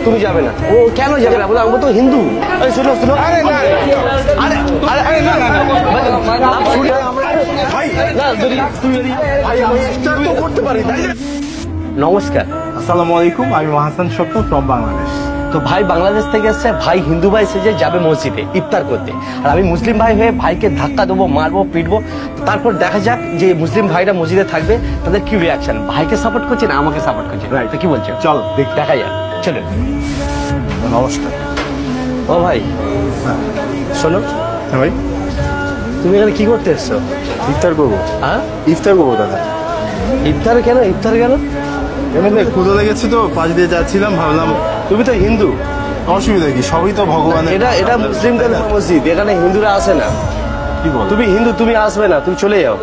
তুমি যাবে না। ও কেন যাবে না? বলে আমি তো হিন্দু। শোনো শোনো, আরে না, আরে আরে আরে না, করতে পারি। নমস্কার, আসসালামু আলাইকুম। আমি মহাসান স্বপ্ন ফ্রম বাংলাদেশ। তো ভাই বাংলাদেশ থেকে এসছে, ভাই হিন্দু ভাই সেজে যাবে মসজিদে ইফতার করতে, আর আমি মুসলিম ভাই হয়ে ভাইকে ধাক্কা দেবো, মারবো, পিটবো। তারপর দেখা যাক যে মুসলিম ভাইরা মসজিদে থাকবে, তাদের কি রিয়াকশন। ভাইকে সাপোর্ট করছে না আমাকে সাপোর্ট করছে? তো কি বলছো? চল দেখা যাক, চলো। নমস্কার। ও ভাই, শোনো, হ্যাঁ ভাই, তুমি এখানে কি করতে এসছো? ইফতার করবো। হ্যাঁ, ইফতার করবো দাদা। ইফতার কেন? ইফতার কেন? এমনি ক্ষুধা লেগেছে তো, পাশ দিয়ে যাচ্ছিলাম, ভাবলাম। তুমি তো হিন্দু, অসুবিধা কি? সবই তো ভগবানের। এটা মুসলিমদের মসজিদ, এখানে হিন্দুরা আসে না। কি বল? তুমি হিন্দু, তুমি আসবে না, তুমি চলে যাও।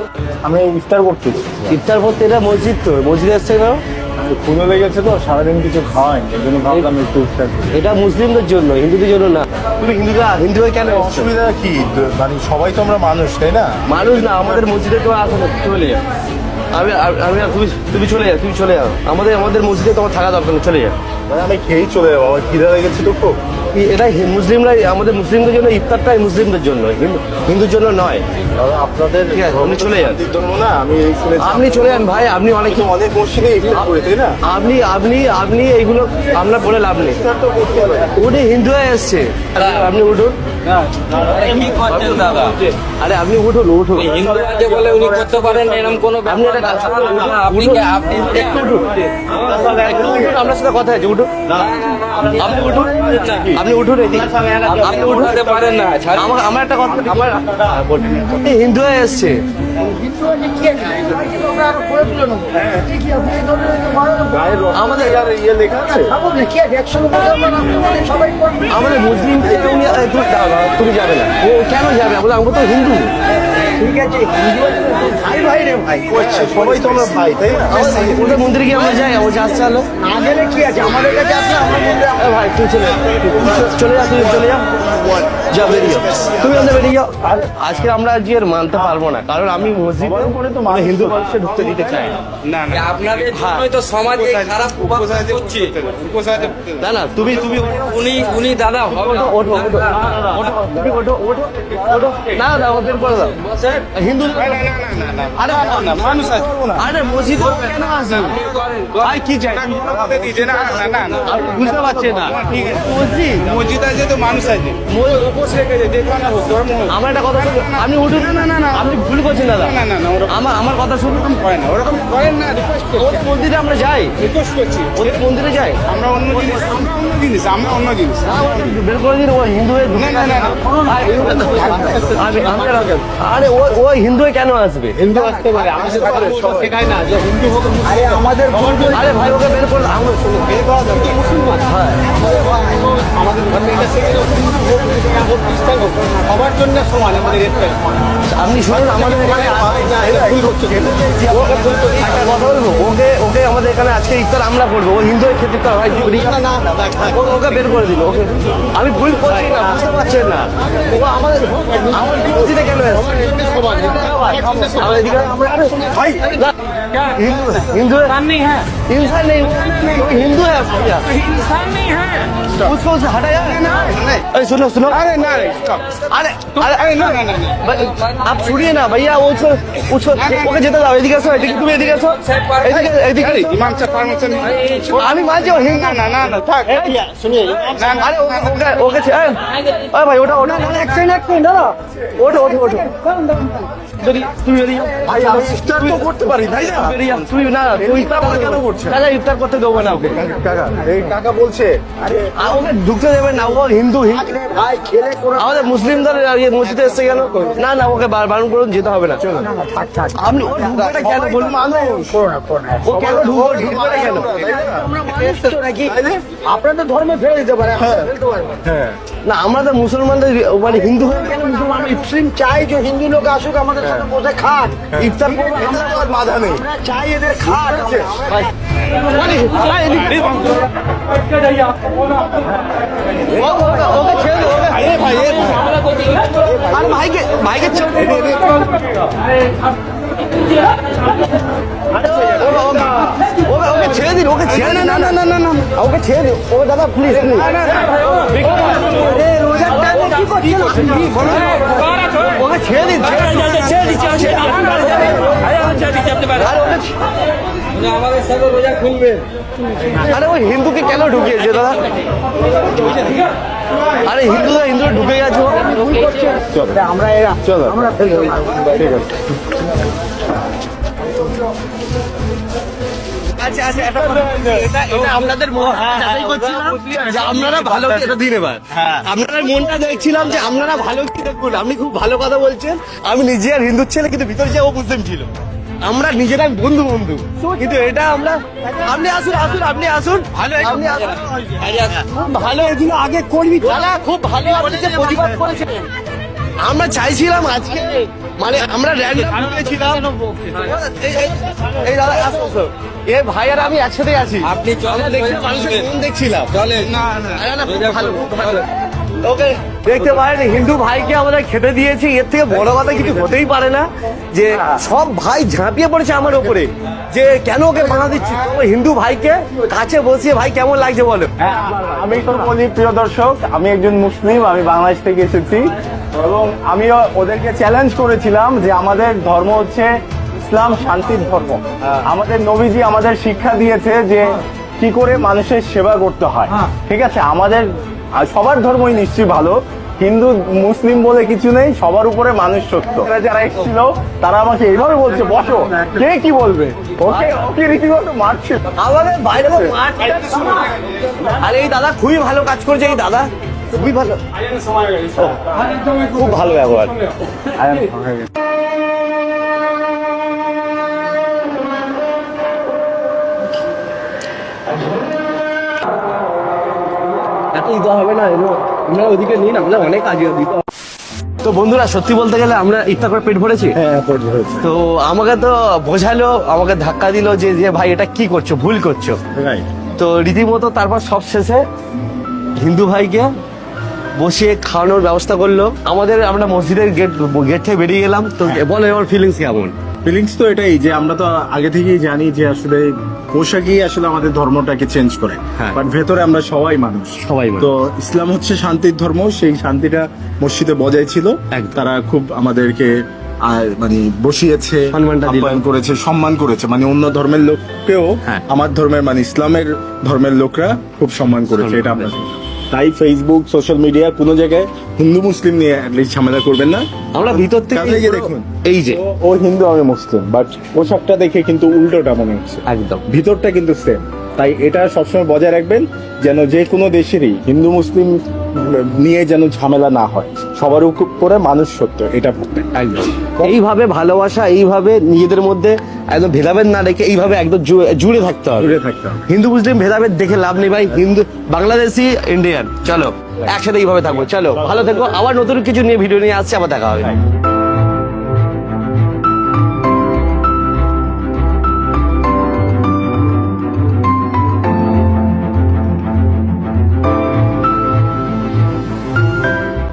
আমি ইফতার করতে। ইফতার করতে, এটা মসজিদ, তো মসজিদে এসছে না। ক্ষুধা লেগেছে তো, সারাদিন কিছু খাওয়াই, এই জন্য ভাবলাম একটু ইফতার করি। এটা মুসলিমদের জন্য, হিন্দুদের জন্য না। তুমি হিন্দু হয়ে কেন এসছো? অসুবিধা কি? মানে সবাই তো আমরা মানুষ, তাই না? মানুষ না, আমাদের মসজিদে তো আসো না, চলে যাও। আমি আমি তুমি চলে যাও, তুমি চলে যাও। আমাদের মসজিদে তোমার থাকা দরকার নেই, চলে যাও। মানে আমি খেয়েই চলে যাবো, আমার খিদা লেগেছে তো খুব। এটা মুসলিমরাই, আমাদের মুসলিমদের জন্য ইফতারটাই মুসলিমদের জন্য, হিন্দুর জন্য নয়। দাদা, আপনাদের ঠিক আছে, আপনি চলে যান। ধর্ম না, আমি এই শুনেছি। আপনি চলে যান ভাই, আপনি অনেক অনেক মসজিদে ইফতার করি, তাই না? আপনি এইগুলো আপনার বলে লাভ নেই। ইফতার তো করতে হবে। উনি হিন্দু হয়ে এসছে, আপনি উঠুন। কি করছেন দাদা? আরে আপনি উঠুন। হিন্দু আছে বলে উনি করতে পারেন এরকম কোনো আপনি একটা কাজ করুন, আপনি একটু উঠুন, আপনার সাথে কথা আছে, উঠুন। আপনি উঠুন, আপনি উঠুন এদিকে। আপনি উঠাতে পারেন না। আমার একটা কথা, আপনি হিন্দু হয়ে এসছে, আমাদের ইয়ে লেখা আছে। আমাদের মুসলিম থেকে উনি তুমি যাবে না। ও কেন যাবে? বলে আমি তো হিন্দু। ঠিক আছে, ভাই ভাই রে ভাই, সবাই তো আমরা ভাই, তাই না? ওদের মন্দিরে গিয়ে আমরা যাই, আমার আসতে হলো। না গেলে কি আছে, আমাদের কাছে আসলে আমরা বলতে ভাই তুই চলে যা, চলে যা, তুমি চলে যাও, যা বেরিয়ে যাও, তুমি ওদের বেরিয়ে যাও। আর আজকে আমরা আজকে আর মানতে পারবো না, কারণ আমি মসজিদে করে তো মানে হিন্দু মানুষকে ঢুকতে দিতে চাই না। আপনাদের জন্যই তো সমাজে এই খারাপ প্রভাব হচ্ছে। না না, তুমি উনি দাদা হবে না। ওঠো, তুমি ওঠো। না ওদের করে দাও। হিন্দু আরে মানুষ আছে আরে মসজিদ কেন আসবে? ভাই কি চাই? বুঝতে পারছে না। মসজিদ মসজিদ আছে তো মানুষ আছে। আমার একটা কথা শুনুন, আপনি উঠুন। না, আপনি ভুল করছেন দাদা। আমার কথা শুনুন। ওরকম করেন না, রিকোয়েস্ট করছি। ওদের মন্দিরে আমরা যাই, রিকোয়েস্ট করছি। ওদের মন্দিরে যাই। আমরা অন্য জিনিস। বের করে দিন। ও হিন্দু হয়ে ঢুকে না। আরে ও হিন্দু হয়ে কেন আসবে? হিন্দু আসতে পারে, আমাদের শেখায় না যে হিন্দু হোক। আরে আমাদের আরে ভাই ওকে বের করে আমরা শুনুন। বের করা দরকার। মুসলমান হ্যাঁ, আমাদের ধর্মে এটা শেখানো, হিন্দু হোক, মুসলমান হোক, খ্রিস্টান হোক, সবার জন্য সমান আমাদের রেসপেক্ট। আপনি শুনুন, আমাদের এখানে ভুল করছো। একটা কথা বলবো, ওকে আমাদের এখানে আজকে ইফতার আমরা করবো। ও হিন্দু হয়ে খেতে ইফতার হয়, ওকে বের করে দিল। ওকে আমি ভুল করছি না, বুঝতে পারছেন না? ও আমাদের মসজিদে কেন এসেছে? আমার এদিকে ভাই हिंदू नहीं है, इंसान नहीं, हिंदू है। इंसान नहीं है। उसको हटा यार। अरे सुनो, अरे ना रे, stop। अरे अरे ना। आप सुनिए ना भैया, उसको ওকে যেতে দাও। এদিকে এসো, তুমি এদিকে এসো, এদিকে। ইমাম সাহেব পারমিশন। আমি মানছি ও হিন্দু। না, থাক। শুনিয়ে আরে ওকে ভাই ওটা এক সেকেন্ড দাদা, ওঠো। তুমি বেরিয়ে যাও। ভাই আমি ইফতার তো করতে পারি, তাই না? বেরিয়ে যাও। তুমি না, তুমি ইফতার কেন করছো? দাদা ইফতার করতে দেবো না ওকে। কাকা, এই কাকা বলছে ওকে ঢুকতে দেবেন না, ও হিন্দু। ভাই খেলে কোনো আমাদের মুসলিমদের মসজিদে এসে গেল। না ওকে বারণ করুন, যেতে হবে না। চলো থাক আপনি ও ঢুকবে কেন বলুন? করো না ও কেন ঢুকবে কেন? আমরা মানুষ তো নাকি, আপনাদের ধর্মে ফেলে দিতে পারে, ফেলতে পারবো না, আমাদের মুসলমানদের মানে হিন্দু হয়ে কেন মুসলমান মুসলিম চাই যে হিন্দু লোক আসুক আমাদের সাথে বসে খাক, ইফতার করবো? আমরা তো আর বাধা নেই। আমরা চাই এদের খাক। ওকে ছেড়ে দো। ভাই আর ভাইকে ছেড়ে দে। ওকে ছেড়ে দিন, ওকে ছেড়ে দিন, না ওকে ছেড়ে দিন, ও দাদা প্লিজ ওকে ছেড়ে দিন, আমাদের সাথে রোজা খুলবে। আরে ওই হিন্দুকে কেন ঢুকিয়েছে দাদা? আরে হিন্দু ঢুকে গেছে ও। আমরা ঠিক আছে আপনাদের আপনারা ভালো কি এটা দিন এবার আপনারা মনটা দেখছিলাম যে আপনারা ভালো কি দেখুন, আপনি খুব ভালো কথা বলছেন। আমি নিজে আর হিন্দুর ছেলে, কিন্তু ভিতরে যে ও মুসলিম ছিল, আমরা নিজেরা বন্ধু কিন্তু এটা আমরা আপনি আসুন আপনি আসুন ভালো আপনি আসুন। খুব ভালো এগুলো আগে করবি, খুব ভালো আপনি যে প্রতিবাদ করেছেন। আমরা চাইছিলাম আজকে, মানে আমরা র্যান্ডম ছিলাম এই দাদা আসুন, এ ভাই আর আমি একসাথে আছি। আপনি চলেন, দেখছিলাম চলেন। ওকে দেখতে পারেন হিন্দু ভাইকে আমাদের খেতে দিয়েছি, এর থেকে বড় কথা কিছু হতেই পারে না যে সব ভাই ঝাঁপিয়ে পড়েছে আমার ওপরে যে কেন ওকে বাধা দিচ্ছি। তো হিন্দু ভাইকে কাছে বসিয়ে ভাই কেমন লাগছে বলো। আমি তো বলি প্রিয় দর্শক, আমি একজন মুসলিম, আমি বাংলাদেশ থেকে এসেছি এবং আমিও ওদেরকে চ্যালেঞ্জ করেছিলাম যে আমাদের ধর্ম হচ্ছে ইসলাম, শান্তির ধর্ম। আমাদের নবীজি আমাদের শিক্ষা দিয়েছে যে কি করে মানুষের সেবা করতে হয়। ঠিক আছে, আমাদের সবার ধর্মই নিশ্চয়ই ভালো, হিন্দু মুসলিম বলে কিছু নেই, সবার উপরে মানুষ সত্য। যারা এসেছিল তারা আমাকে এইভাবে বলছে বসো, কে কি বলবে, ওকে রীতিমতো মারছে। আমাদের বাইরে আরে এই দাদা খুবই ভালো কাজ করছে, এই দাদা খুবই ভালো, খুব ভালো ব্যবহার। হবে না ওদিকে নিন, আমরা অনেক কাজে দিতে। তো বন্ধুরা সত্যি বলতে গেলে আমরা ইফতার করে পেট ভরেছি। তো আমাকে তো বোঝালো, আমাকে ধাক্কা দিল যে যে ভাই এটা কি করছো, ভুল করছো। তো রীতিমতো তারপর সব শেষে হিন্দু ভাইকে বসিয়ে খাওয়ানোর ব্যবস্থা করলো আমাদের। আমরা মসজিদের গেট থেকে বেরিয়ে গেলাম। তো বলে আমার ফিলিংস কেমন? ফিলিংস তো এটাই যে আমরা তো আগে থেকেই জানি যে আসলে পোশাকই আসলে আমাদের ধর্মটাকে চেঞ্জ করে, হ্যাঁ। বাট ভেতরে আমরা সবাই মানুষ। তো ইসলাম হচ্ছে শান্তির ধর্ম, সেই শান্তিটা মসজিদে বজায় ছিল। তারা খুব আমাদেরকে মানে বসিয়েছে, সম্মানটা দিল। আপ্যায়ন করেছে, সম্মান করেছে। মানে অন্য ধর্মের লোককেও হ্যাঁ। আমার ধর্মের মানে ইসলামের ধর্মের লোকরা খুব সম্মান করেছে, এটা আমরা জানি। তাই ফেসবুক, সোশ্যাল মিডিয়া কোনো জায়গায় হিন্দু মুসলিম নিয়ে অ্যাটলিস্ট ঝামেলা করবেন না। আমরা ভিতর থেকে কাছে গিয়ে দেখুন, এই যে ও হিন্দু আমি মুসলিম, বাট পোশাকটা দেখে কিন্তু উল্টোটা মনে হচ্ছে, একদম ভিতরটা কিন্তু সেম। তাই এটা সবসময় বজায় রাখবেন যেন যে কোনো দেশেরই হিন্দু মুসলিম নিয়ে যেন ঝামেলা না হয়, সবার উপরে মানুষ সত্য, এটা ভাববেন। একদম এইভাবে ভালোবাসা, এইভাবে নিজেদের মধ্যে একদম ভেদাভেদ না রেখে এইভাবে একদম জুড়ে থাকতে হবে। দূরে থাকতে হবে। হিন্দু মুসলিম ভেদাভেদ দেখে লাভ নেই ভাই, হিন্দু বাংলাদেশি ইন্ডিয়ান চলো একসাথে এইভাবে থাকবো। চলো ভালো থেকো, আবার নতুন কিছু নিয়ে ভিডিও নিয়ে আসছে, আবার দেখা হবে।